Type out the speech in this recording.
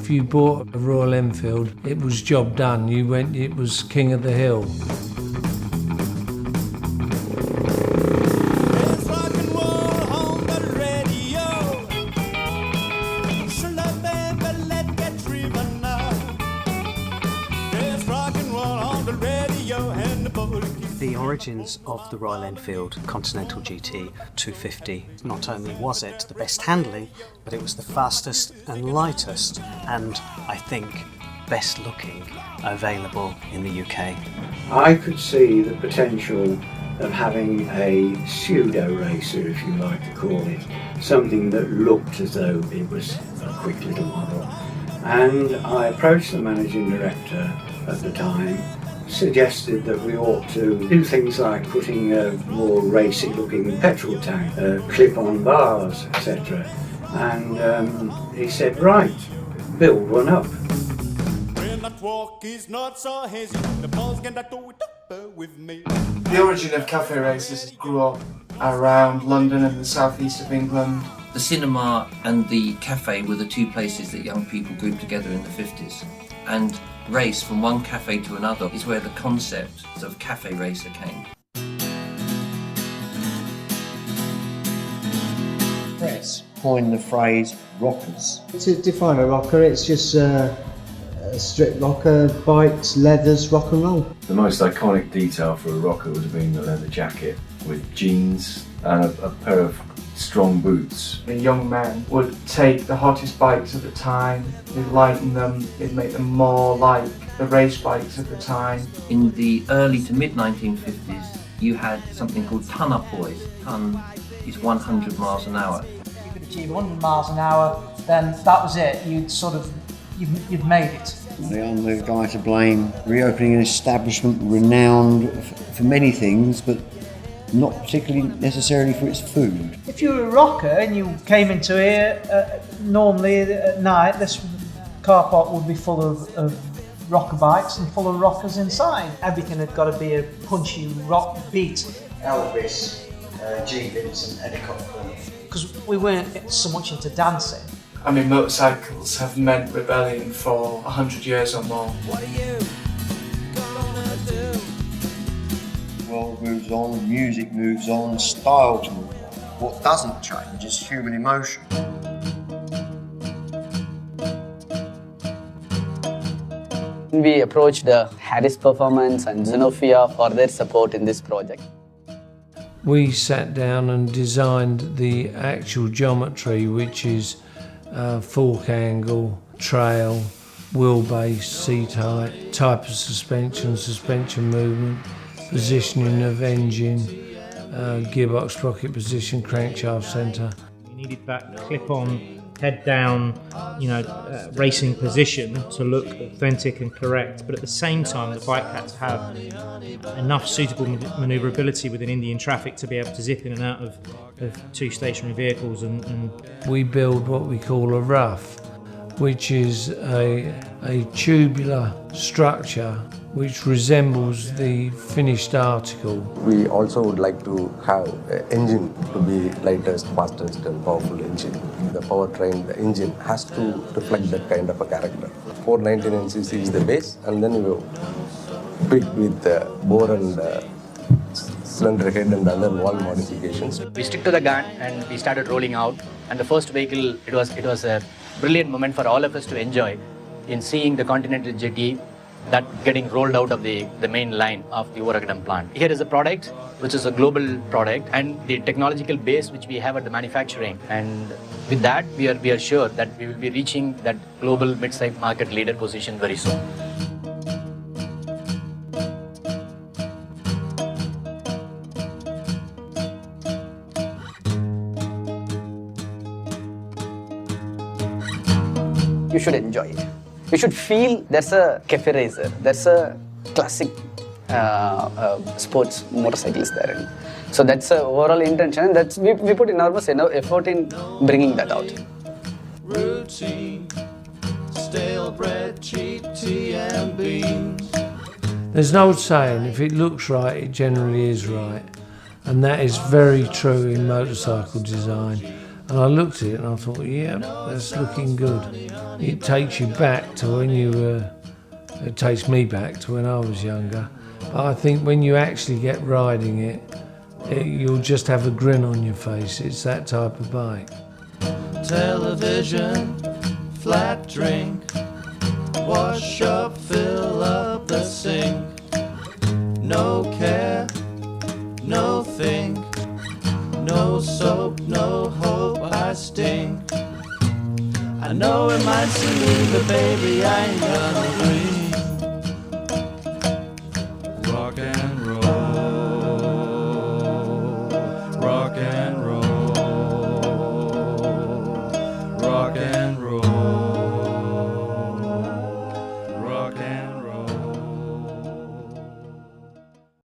If you bought a Royal Enfield, it was job done. It was king of the hill. The origins of the Royal Enfield Continental GT 250, not only was it the best handling, but it was the fastest and lightest, and I think best looking available in the UK. I could see the potential of having a pseudo racer, if you like to call it, something that looked as though it was a quick little model. And I approached the managing director at the time, suggested that we ought to do things like putting a more racy looking petrol tank, clip-on bars, etc. And he said, right, build one up. The origin of cafe races grew up around London and the southeast of England. The cinema and the cafe were the two places that young people grouped together in the 50s. And race from one cafe to another is where the concept of cafe racer came. Press coined the phrase rockers. To define a rocker, it's just a strip rocker, bikes, leathers, rock and roll. The most iconic detail for a rocker would have been the leather jacket with jeans and a pair of strong boots. The young men would take the hottest bikes of the time, they'd lighten them, they'd make them more like the race bikes of the time. In the early to mid 1950s, you had something called ton-up boys. Ton is 100 miles an hour. If you could achieve 100 miles an hour, then that was it. You've made it. The only guy to blame, reopening an establishment renowned for many things, but not particularly necessarily for its food. If you were a rocker and you came into here, normally at night, this car park would be full of rocker bikes and full of rockers inside. Everything had got to be a punchy rock beat. Elvis, G. Vincent, Eddie Cochran. Because we weren't so much into dancing. I mean, motorcycles have meant rebellion for 100 years or more. What are you gonna do? The world moves on, music moves on, styles move on. What doesn't change is human emotion. We approached Harris Performance and Xenofia for their support in this project. We sat down and designed the actual geometry, which is fork angle, trail, wheelbase, seat height, type of suspension movement, positioning of engine, gearbox sprocket position, crankshaft centre. You needed that clip-on, head-down, racing position to look authentic and correct, but at the same time the bike had to have enough suitable manoeuvrability within Indian traffic to be able to zip in and out of two stationary vehicles. And we build what we call a rough, which is a tubular structure which resembles the finished article. We also would like to have an engine to be lightest, fastest and powerful engine. The powertrain, the engine has to reflect that kind of a character. 499cc is the base, and then you pick with the bore and cylinder head and other valve modifications. We stick to the gun and we started rolling out, and the first vehicle, it was a brilliant moment for all of us to enjoy in seeing the Continental GT that getting rolled out of the main line of the Oragadam plant. Here is a product which is a global product, and the technological base which we have at the manufacturing, and with that we are sure that we will be reaching that global mid-size market leader position very soon. You should enjoy it. You should feel there's a cafe racer, there's a classic sports motorcyclist there. And so that's the overall intention, and that's we put enormous effort in bringing that out. Routine, stale bread, cheap tea and beans. There's an old saying, if it looks right, it generally is right. And that is very true in motorcycle design. And I looked at it and I thought, yeah, that's looking good. It takes you back to when you were, it takes me back to when I was younger. But I think when you actually get riding it, you'll just have a grin on your face. It's that type of bike. Television, flat drink, wash up, fill up the sink. No care, no think, no soap, no hope, I stink. I know it might seem mean, but baby, I ain't gonna drink.